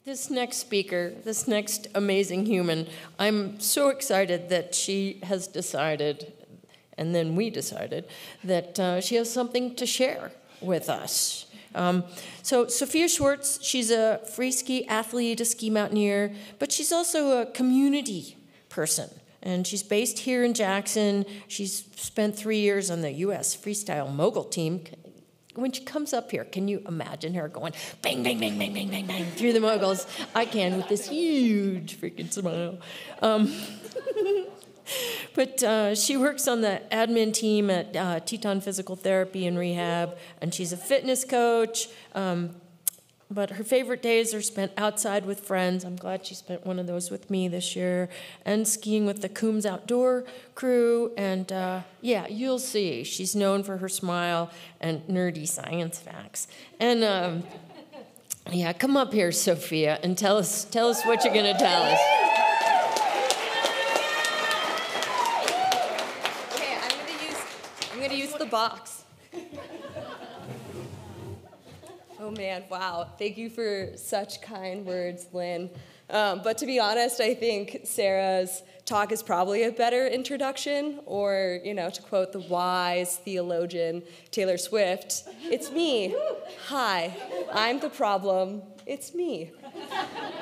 This next speaker, this next amazing human, I'm so excited that she has decided, and then we decided, that she has something to share with us. So Sophia Schwartz, she's a free ski athlete, a ski mountaineer, but she's also a community person. And she's based here in Jackson. She's spent 3 years on the U.S. freestyle mogul team. When she comes up here, can you imagine her going bang, bang, bang, bang, bang, bang, bang through the moguls? I can with this huge freaking smile. But she works on the admin team at Teton Physical Therapy and Rehab, and she's a fitness coach. But her favorite days are spent outside with friends. I'm glad she spent one of those with me this year, and skiing with the Coombs Outdoor crew. And yeah, you'll see. She's known for her smile and nerdy science facts. And yeah, come up here, Sophia, and tell us what you're going to tell us. Okay, I'm going to use the box. Oh man, wow. Thank you for such kind words, Lynn. But to be honest, I think Sarah's talk is probably a better introduction, or, to quote the wise theologian Taylor Swift, it's me. Hi, I'm the problem. It's me.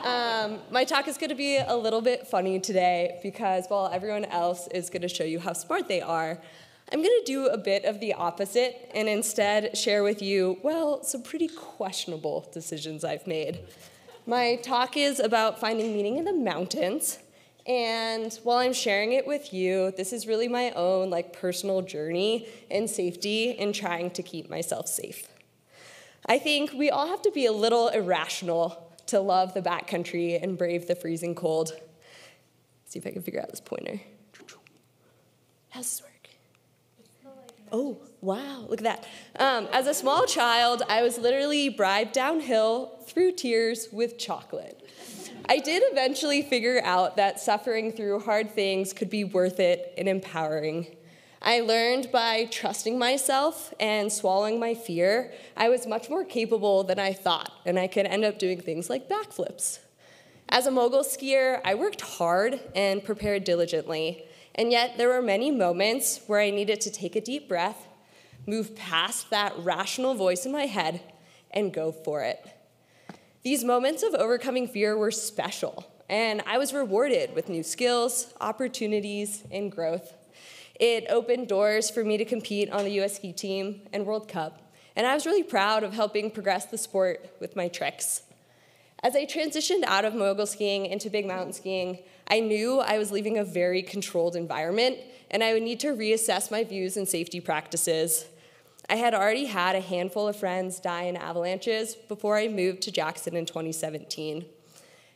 My talk is going to be a little bit funny today because while everyone else is going to show you how smart they are, I'm going to do a bit of the opposite and instead share with you, well, some pretty questionable decisions I've made. My talk is about finding meaning in the mountains, and while I'm sharing it with you, this is really my own personal journey in safety in trying to keep myself safe. I think we all have to be a little irrational to love the backcountry and brave the freezing cold. Let's see if I can figure out this pointer. How's this work? Oh, wow, look at that. As a small child, I was literally bribed downhill through tears with chocolate. I did eventually figure out that suffering through hard things could be worth it and empowering. I learned by trusting myself and swallowing my fear, I was much more capable than I thought, and I could end up doing things like backflips. As a mogul skier, I worked hard and prepared diligently. And yet there were many moments where I needed to take a deep breath, move past that rational voice in my head, and go for it. These moments of overcoming fear were special, and I was rewarded with new skills, opportunities, and growth. It opened doors for me to compete on the U.S. ski team and World Cup, and I was really proud of helping progress the sport with my tricks. As I transitioned out of mogul skiing into big mountain skiing, I knew I was leaving a very controlled environment, and I would need to reassess my views and safety practices. I had already had a handful of friends die in avalanches before I moved to Jackson in 2017.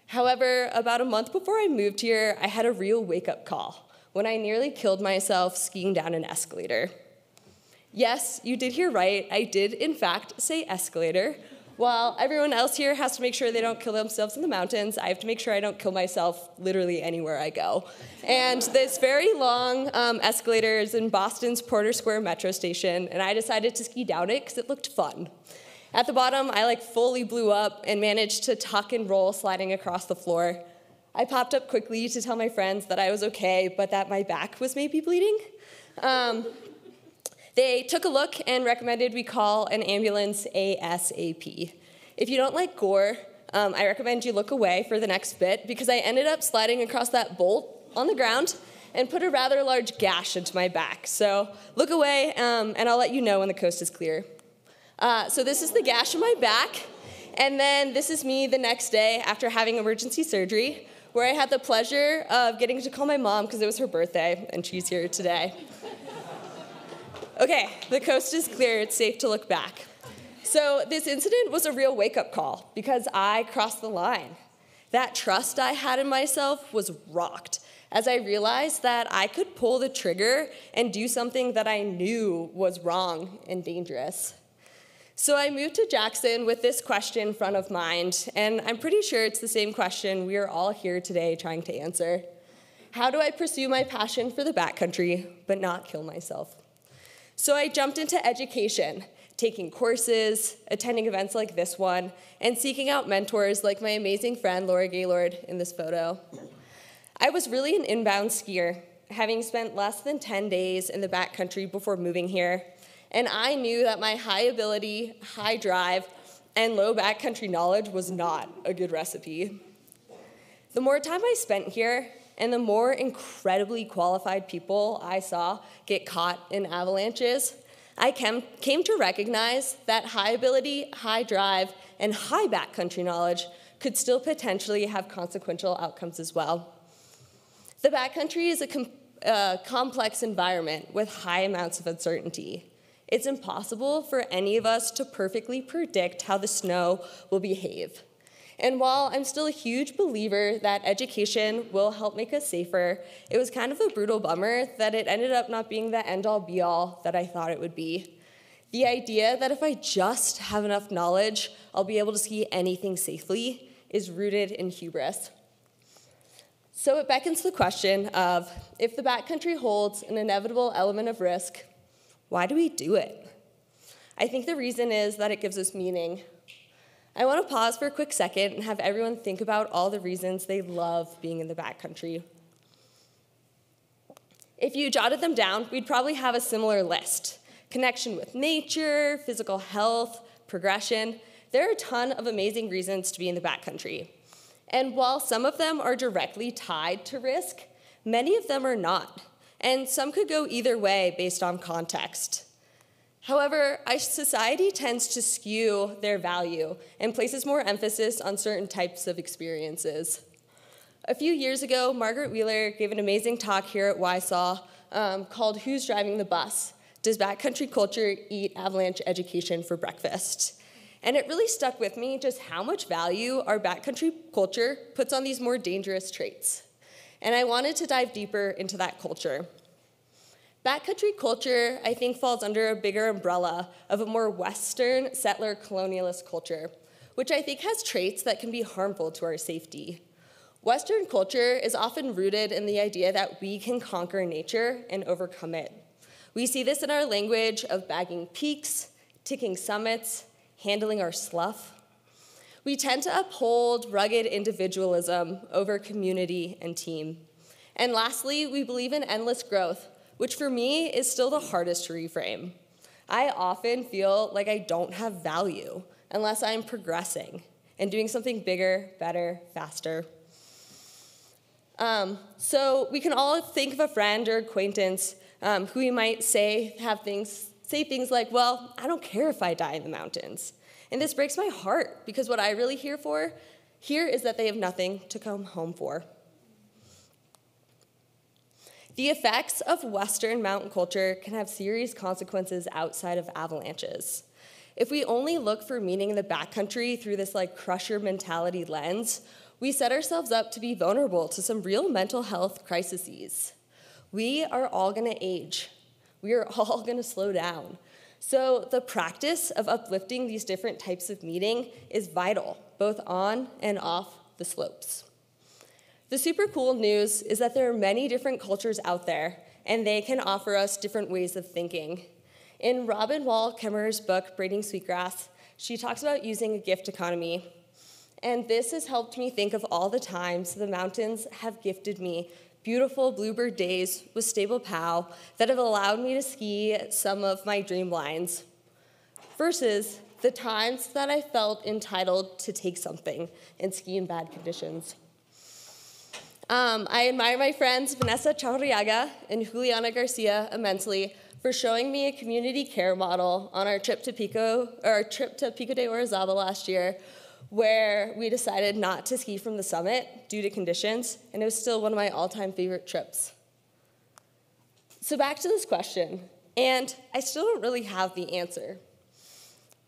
However, about a month before I moved here, I had a real wake-up call when I nearly killed myself skiing down an escalator. Yes, you did hear right. I did, in fact, say escalator. While everyone else here has to make sure they don't kill themselves in the mountains, I have to make sure I don't kill myself literally anywhere I go. And this very long escalator is in Boston's Porter Square metro station, and I decided to ski down it because it looked fun. At the bottom, I fully blew up and managed to tuck and roll sliding across the floor. I popped up quickly to tell my friends that I was okay, but that my back was maybe bleeding. They took a look and recommended we call an ambulance ASAP. If you don't like gore, I recommend you look away for the next bit because I ended up sliding across that bolt on the ground and put a rather large gash into my back. So look away, and I'll let you know when the coast is clear. So this is the gash in my back, and then this is me the next day after having emergency surgery, where I had the pleasure of getting to call my mom because it was her birthday, and she's here today. Okay, the coast is clear. It's safe to look back. So this incident was a real wake-up call because I crossed the line. That trust I had in myself was rocked as I realized that I could pull the trigger and do something that I knew was wrong and dangerous. So I moved to Jackson with this question front of mind, and I'm pretty sure it's the same question we are all here today trying to answer. How do I pursue my passion for the backcountry but not kill myself? So I jumped into education taking courses, attending events like this one, and seeking out mentors like my amazing friend Laura Gaylord in this photo. I was really an inbound skier, having spent less than 10 days in the backcountry before moving here, and I knew that my high ability, high drive, and low backcountry knowledge was not a good recipe. The more time I spent here, and the more incredibly qualified people I saw get caught in avalanches, I came to recognize that high ability, high drive, and high backcountry knowledge could still potentially have consequential outcomes as well. The backcountry is a complex environment with high amounts of uncertainty. It's impossible for any of us to perfectly predict how the snow will behave. And while I'm still a huge believer that education will help make us safer, it was kind of a brutal bummer that it ended up not being the end-all be-all that I thought it would be. The idea that if I just have enough knowledge, I'll be able to ski anything safely is rooted in hubris. So it beckons the question of, if the backcountry holds an inevitable element of risk, why do we do it? I think the reason is that it gives us meaning. I want to pause for a quick second and have everyone think about all the reasons they love being in the backcountry. If you jotted them down, we'd probably have a similar list. Connection with nature, physical health, progression. There are a ton of amazing reasons to be in the backcountry. And while some of them are directly tied to risk, many of them are not. And some could go either way based on context. However, our society tends to skew their value and places more emphasis on certain types of experiences. A few years ago, Margaret Wheeler gave an amazing talk here at WYSAW called Who's Driving the Bus? Does Backcountry Culture Eat Avalanche Education for Breakfast? And it really stuck with me just how much value our backcountry culture puts on these more dangerous traits. And I wanted to dive deeper into that culture. Backcountry culture, I think, falls under a bigger umbrella of a more Western settler colonialist culture, which I think has traits that can be harmful to our safety. Western culture is often rooted in the idea that we can conquer nature and overcome it. We see this in our language of bagging peaks, ticking summits, handling our slough. We tend to uphold rugged individualism over community and team. And lastly, we believe in endless growth, which for me is still the hardest to reframe. I often feel like I don't have value unless I'm progressing and doing something bigger, better, faster. So we can all think of a friend or acquaintance who we might say things like, well, I don't care if I die in the mountains. And this breaks my heart because what I really hear is that they have nothing to come home for. The effects of Western mountain culture can have serious consequences outside of avalanches. If we only look for meaning in the backcountry through this crusher mentality lens, we set ourselves up to be vulnerable to some real mental health crises. We are all gonna age. We are all gonna slow down. So the practice of uplifting these different types of meaning is vital, both on and off the slopes. The super cool news is that there are many different cultures out there, and they can offer us different ways of thinking. In Robin Wall Kimmerer's book, Braiding Sweetgrass, she talks about using a gift economy. And this has helped me think of all the times the mountains have gifted me beautiful bluebird days with stable POW that have allowed me to ski some of my dream lines, versus the times that I felt entitled to take something and ski in bad conditions. I admire my friends Vanessa Chavarriaga and Juliana Garcia immensely for showing me a community care model on our trip to Pico de Orizaba last year, where we decided not to ski from the summit due to conditions, and it was still one of my all-time favorite trips. So back to this question, and I still don't really have the answer.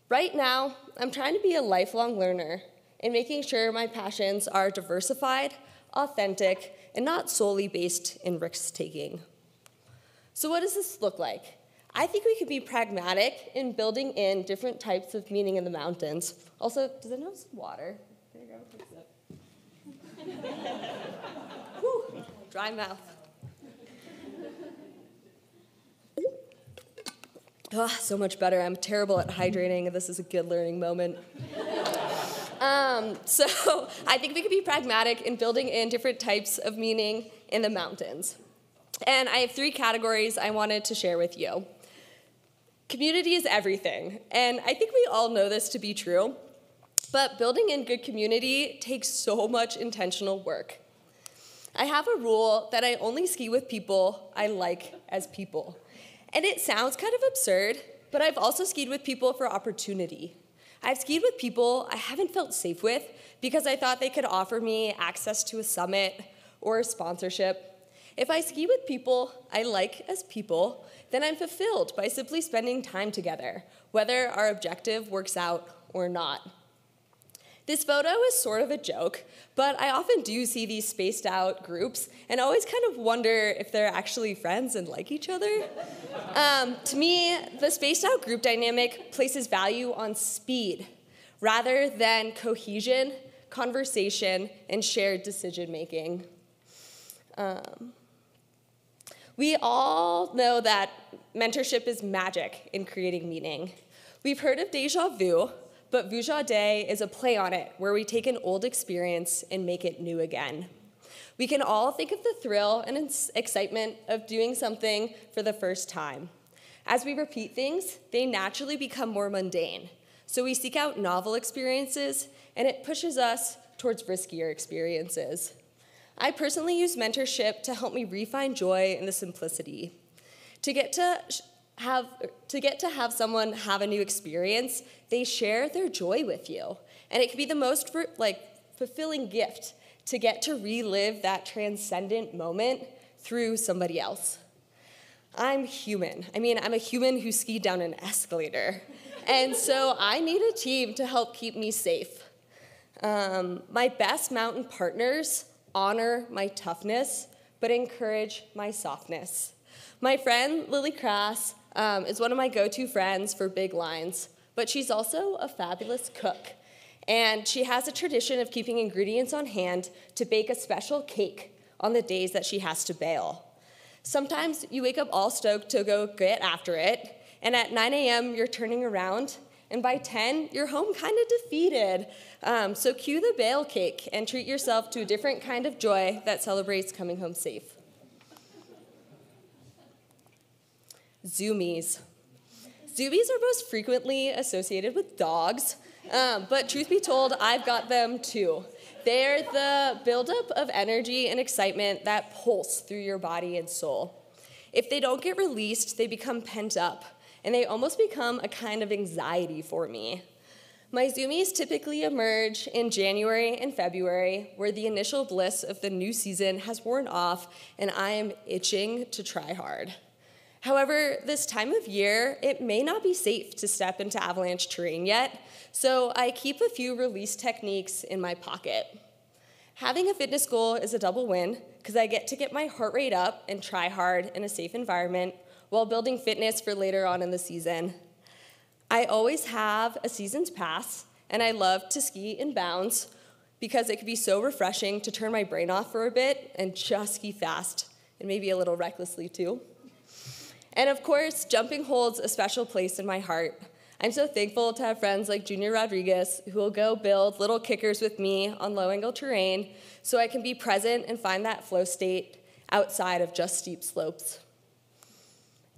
Right now, I'm trying to be a lifelong learner and making sure my passions are diversified, authentic, and not solely based in risk-taking. So what does this look like? I think we could be pragmatic in building in different types of meaning in the mountains. Also, does anyone have some water? Can I grab a quick sip? Whew, dry mouth. So much better. I'm terrible at hydrating, and this is a good learning moment. So I think we could be pragmatic in building in different types of meaning in the mountains. And I have 3 categories I wanted to share with you. Community is everything, and I think we all know this to be true, but building in good community takes so much intentional work. I have a rule that I only ski with people I like as people. And it sounds kind of absurd, but I've also skied with people for opportunity. I've skied with people I haven't felt safe with because I thought they could offer me access to a summit or a sponsorship. If I ski with people I like as people, then I'm fulfilled by simply spending time together, whether our objective works out or not. This photo is sort of a joke, but I often do see these spaced out groups and always kind of wonder if they're actually friends and like each other. To me, the spaced out group dynamic places value on speed rather than cohesion, conversation, and shared decision making. We all know that mentorship is magic in creating meaning. We've heard of déjà vu, but Vujade is a play on it, where we take an old experience and make it new again. We can all think of the thrill and excitement of doing something for the first time. As we repeat things, they naturally become more mundane. So we seek out novel experiences, and it pushes us towards riskier experiences. I personally use mentorship to help me refine joy in the simplicity. To get to have someone have a new experience, they share their joy with you. And it can be the most fulfilling gift to get to relive that transcendent moment through somebody else. I'm human. I'm a human who skied down an escalator. And so I need a team to help keep me safe. My best mountain partners honor my toughness, but encourage my softness. My friend, Lily Crass, is one of my go-to friends for big lines, but she's also a fabulous cook. And she has a tradition of keeping ingredients on hand to bake a special cake on the days that she has to bail. Sometimes you wake up all stoked to go get after it, and at 9 a.m. you're turning around, and by 10, you're home kind of defeated. So cue the bail cake and treat yourself to a different kind of joy that celebrates coming home safe. Zoomies. Zoomies are most frequently associated with dogs, but truth be told, I've got them too. They're the buildup of energy and excitement that pulse through your body and soul. If they don't get released, they become pent up, and they almost become a kind of anxiety for me. My zoomies typically emerge in January and February, where the initial bliss of the new season has worn off, and I am itching to try hard. However, this time of year, it may not be safe to step into avalanche terrain yet, so I keep a few release techniques in my pocket. Having a fitness goal is a double win, because I get to get my heart rate up and try hard in a safe environment while building fitness for later on in the season. I always have a season's pass, and I love to ski in bounds because it can be so refreshing to turn my brain off for a bit and just ski fast, and maybe a little recklessly too. And of course, jumping holds a special place in my heart. I'm so thankful to have friends like Junior Rodriguez who will go build little kickers with me on low-angle terrain so I can be present and find that flow state outside of just steep slopes.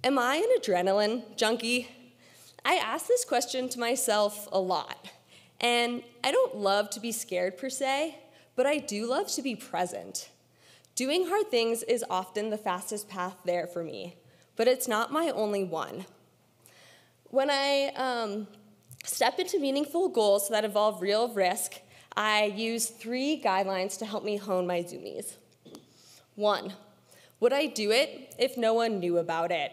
Am I an adrenaline junkie? I ask this question to myself a lot. And I don't love to be scared per se, but I do love to be present. Doing hard things is often the fastest path there for me, but it's not my only one. When I step into meaningful goals that involve real risk, I use 3 guidelines to help me hone my zoomies. 1, would I do it if no one knew about it?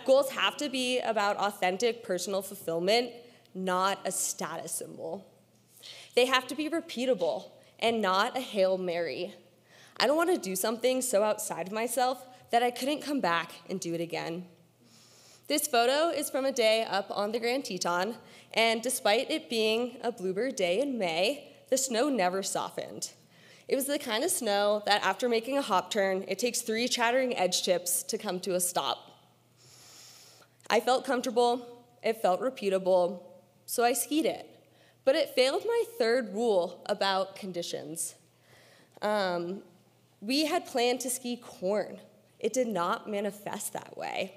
Goals have to be about authentic personal fulfillment, not a status symbol. They have to be repeatable and not a Hail Mary. I don't want to do something so outside of myself that I couldn't come back and do it again. This photo is from a day up on the Grand Teton, and despite it being a bluebird day in May, the snow never softened. It was the kind of snow that after making a hop turn, it takes 3 chattering edge tips to come to a stop. I felt comfortable, it felt reputable, so I skied it. But it failed my third rule about conditions. We had planned to ski corn. It did not manifest that way.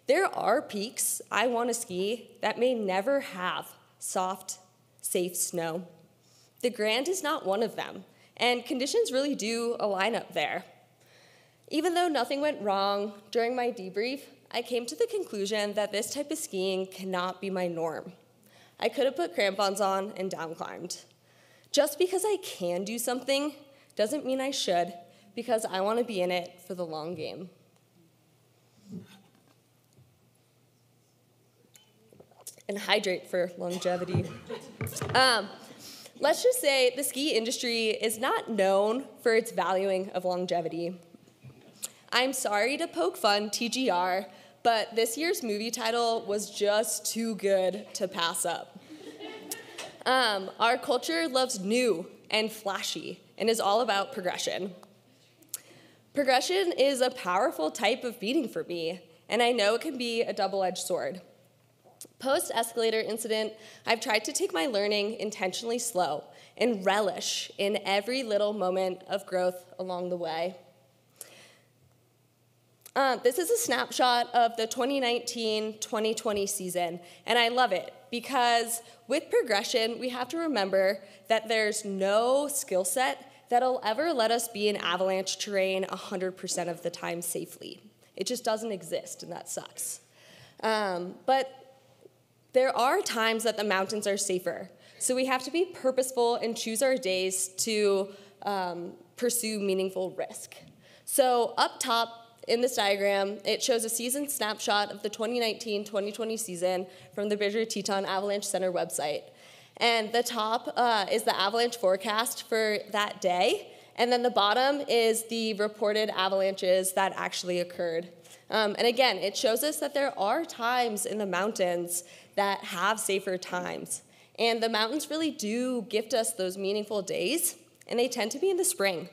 There are peaks I want to ski that may never have soft, safe snow. The Grand is not one of them, and conditions really do align up there. Even though nothing went wrong during my debrief, I came to the conclusion that this type of skiing cannot be my norm. I could have put crampons on and down climbed. Just because I can do something doesn't mean I should, because I want to be in it for the long game. And hydrate for longevity. Let's just say the ski industry is not known for its valuing of longevity. I'm sorry to poke fun, TGR, but this year's movie title was just too good to pass up. Our culture loves new and flashy and is all about progression. Progression is a powerful type of meaning for me, and I know it can be a double-edged sword. Post-escalator incident, I've tried to take my learning intentionally slow and relish in every little moment of growth along the way. This is a snapshot of the 2019-2020 season, and I love it because with progression, we have to remember that there's no skill set that'll ever let us be in avalanche terrain 100% of the time safely. It just doesn't exist, and that sucks. But there are times that the mountains are safer, so we have to be purposeful and choose our days to pursue meaningful risk. So up top, in this diagram, it shows a season snapshot of the 2019-2020 season from the Bridger Teton Avalanche Center website. And the top is the avalanche forecast for that day, and then the bottom is the reported avalanches that actually occurred. And again, it shows us that there are times in the mountains that have safer times. And the mountains really do gift us those meaningful days, and they tend to be in the spring.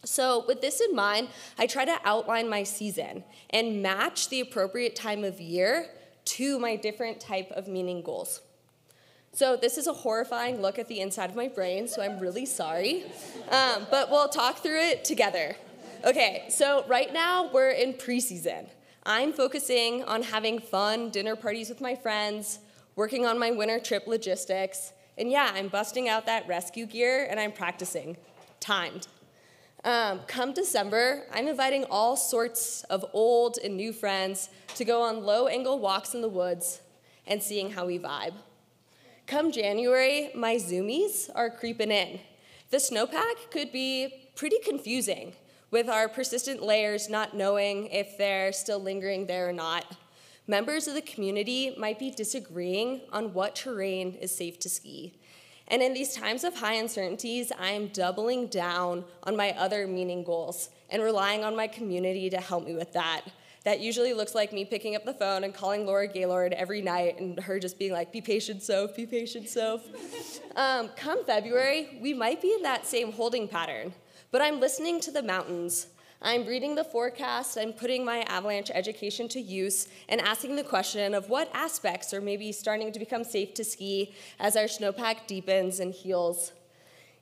So with this in mind, I try to outline my season and match the appropriate time of year to my different type of meaning goals. So this is a horrifying look at the inside of my brain, so I'm really sorry, but we'll talk through it together. Okay, so right now we're in preseason. I'm focusing on having fun dinner parties with my friends, working on my winter trip logistics, and yeah, I'm busting out that rescue gear and I'm practicing, timed. Come December, I'm inviting all sorts of old and new friends to go on low-angle walks in the woods and seeing how we vibe. Come January, my zoomies are creeping in. The snowpack could be pretty confusing, with our persistent layers not knowing if they're still lingering there or not. Members of the community might be disagreeing on what terrain is safe to ski. And in these times of high uncertainties, I am doubling down on my other meaning goals and relying on my community to help me with that. That usually looks like me picking up the phone and calling Laura Gaylord every night and her just being like, be patient, Soph, be patient, Soph. Come February, we might be in that same holding pattern, but I'm listening to the mountains. I'm reading the forecast, I'm putting my avalanche education to use, and asking the question of what aspects are maybe starting to become safe to ski as our snowpack deepens and heals.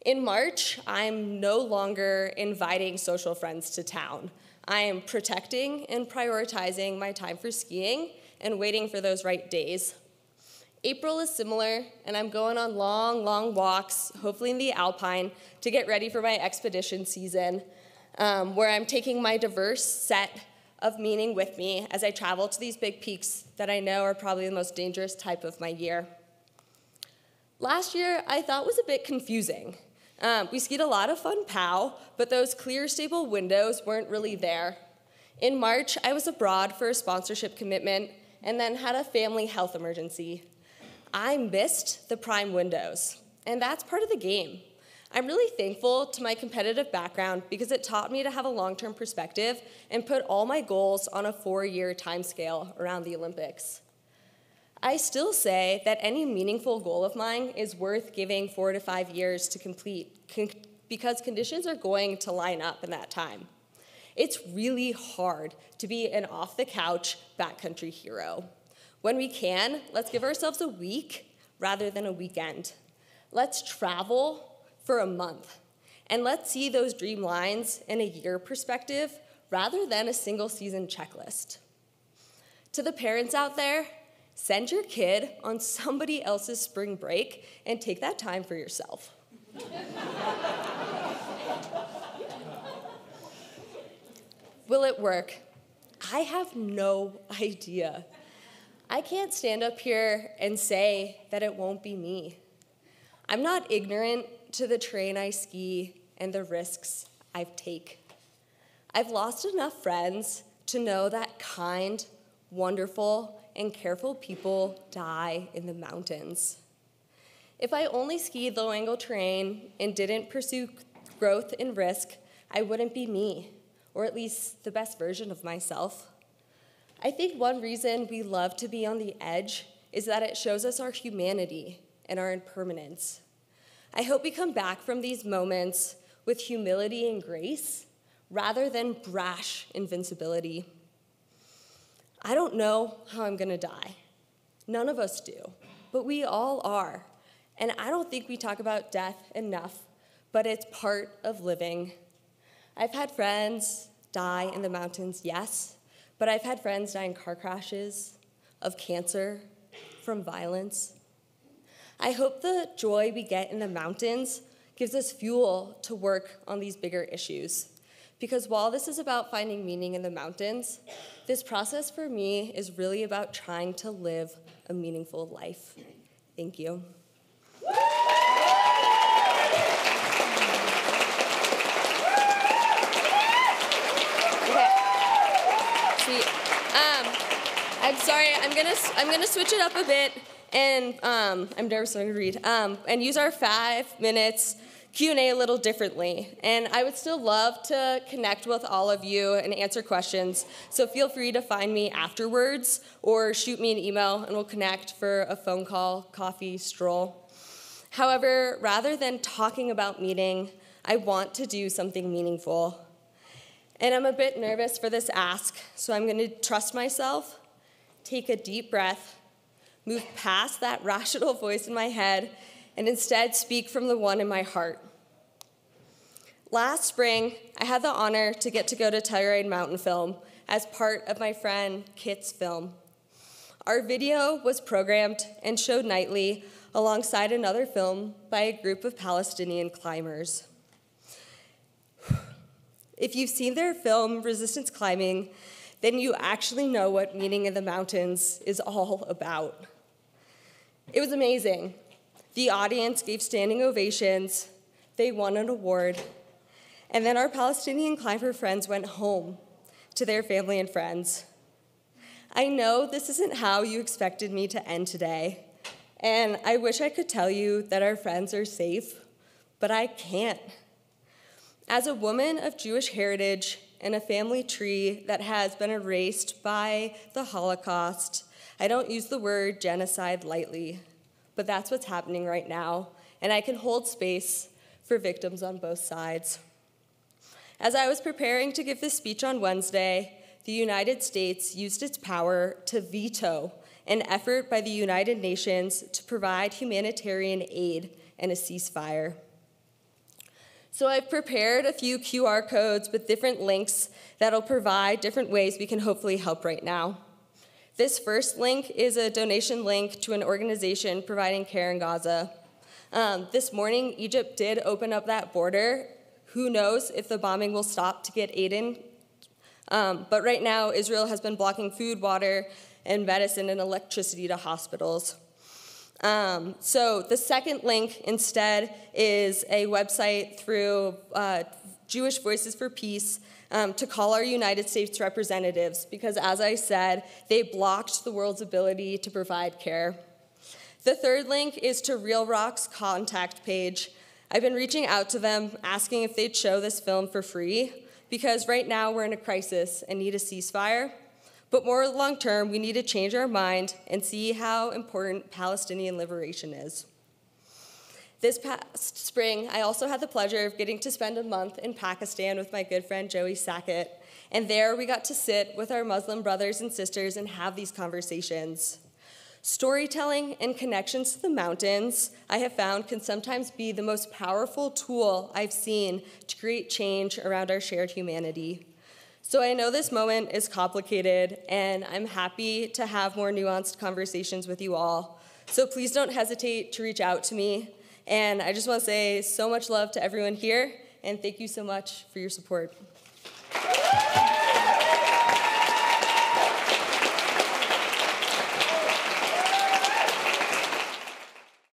In March, I'm no longer inviting social friends to town. I am protecting and prioritizing my time for skiing and waiting for those right days. April is similar, and I'm going on long, long walks, hopefully in the Alpine, to get ready for my expedition season, where I'm taking my diverse set of meaning with me as I travel to these big peaks that I know are probably the most dangerous type of my year. Last year, I thought was a bit confusing. We skied a lot of fun POW, but those clear, stable windows weren't really there. In March, I was abroad for a sponsorship commitment and then had a family health emergency. I missed the prime windows, and that's part of the game. I'm really thankful to my competitive background because it taught me to have a long-term perspective and put all my goals on a 4-year timescale around the Olympics. I still say that any meaningful goal of mine is worth giving 4 to 5 years to complete because conditions are going to line up in that time. It's really hard to be an off-the-couch backcountry hero. When we can, let's give ourselves a week rather than a weekend. Let's travel for a month, and let's see those dream lines in a year perspective rather than a single season checklist. To the parents out there, send your kid on somebody else's spring break and take that time for yourself. Will it work? I have no idea. I can't stand up here and say that it won't be me. I'm not ignorant to the terrain I ski and the risks I take. I've lost enough friends to know that kind, wonderful, and careful people die in the mountains. If I only skied low-angle terrain and didn't pursue growth and risk, I wouldn't be me, or at least the best version of myself. I think one reason we love to be on the edge is that it shows us our humanity and our impermanence. I hope we come back from these moments with humility and grace rather than brash invincibility. I don't know how I'm gonna die. None of us do, but we all are. And I don't think we talk about death enough, but it's part of living. I've had friends die in the mountains, yes, but I've had friends die in car crashes, of cancer, from violence. I hope the joy we get in the mountains gives us fuel to work on these bigger issues. Because while this is about finding meaning in the mountains, this process for me is really about trying to live a meaningful life. Thank you. I'm sorry, I'm gonna switch it up a bit, and I'm nervous so I'm gonna read, and use our 5 minutes Q&A a little differently. And I would still love to connect with all of you and answer questions, so feel free to find me afterwards or shoot me an email and we'll connect for a phone call, coffee, stroll. However, rather than talking about meaning, I want to do something meaningful. And I'm a bit nervous for this ask, so I'm gonna trust myself, take a deep breath, move past that rational voice in my head, and instead speak from the one in my heart. Last spring, I had the honor to get to go to Telluride Mountain Film as part of my friend Kit's film. Our video was programmed and showed nightly alongside another film by a group of Palestinian climbers. If you've seen their film, Resistance Climbing, then you actually know what Meaning in the Mountains is all about. It was amazing. The audience gave standing ovations, they won an award, and then our Palestinian climber friends went home to their family and friends. I know this isn't how you expected me to end today, and I wish I could tell you that our friends are safe, but I can't. As a woman of Jewish heritage and a family tree that has been erased by the Holocaust, I don't use the word genocide lightly, but that's what's happening right now, and I can hold space for victims on both sides. As I was preparing to give this speech on Wednesday, the United States used its power to veto an effort by the United Nations to provide humanitarian aid and a ceasefire. So I've prepared a few QR codes with different links that'll provide different ways we can hopefully help right now. This first link is a donation link to an organization providing care in Gaza. This morning, Egypt did open up that border. Who knows if the bombing will stop to get aid in? But right now, Israel has been blocking food, water, and medicine and electricity to hospitals. So the second link instead is a website through Jewish Voices for Peace to call our United States representatives because, as I said, they blocked the world's ability to provide care. The third link is to Real Rock's contact page. I've been reaching out to them, asking if they'd show this film for free because right now we're in a crisis and need a ceasefire. But more long-term, we need to change our mind and see how important Palestinian liberation is. This past spring, I also had the pleasure of getting to spend a month in Pakistan with my good friend Joey Sackett, and there we got to sit with our Muslim brothers and sisters and have these conversations. Storytelling and connections to the mountains, I have found, can sometimes be the most powerful tool I've seen to create change around our shared humanity. So I know this moment is complicated, and I'm happy to have more nuanced conversations with you all. So please don't hesitate to reach out to me. And I just want to say so much love to everyone here, and thank you so much for your support.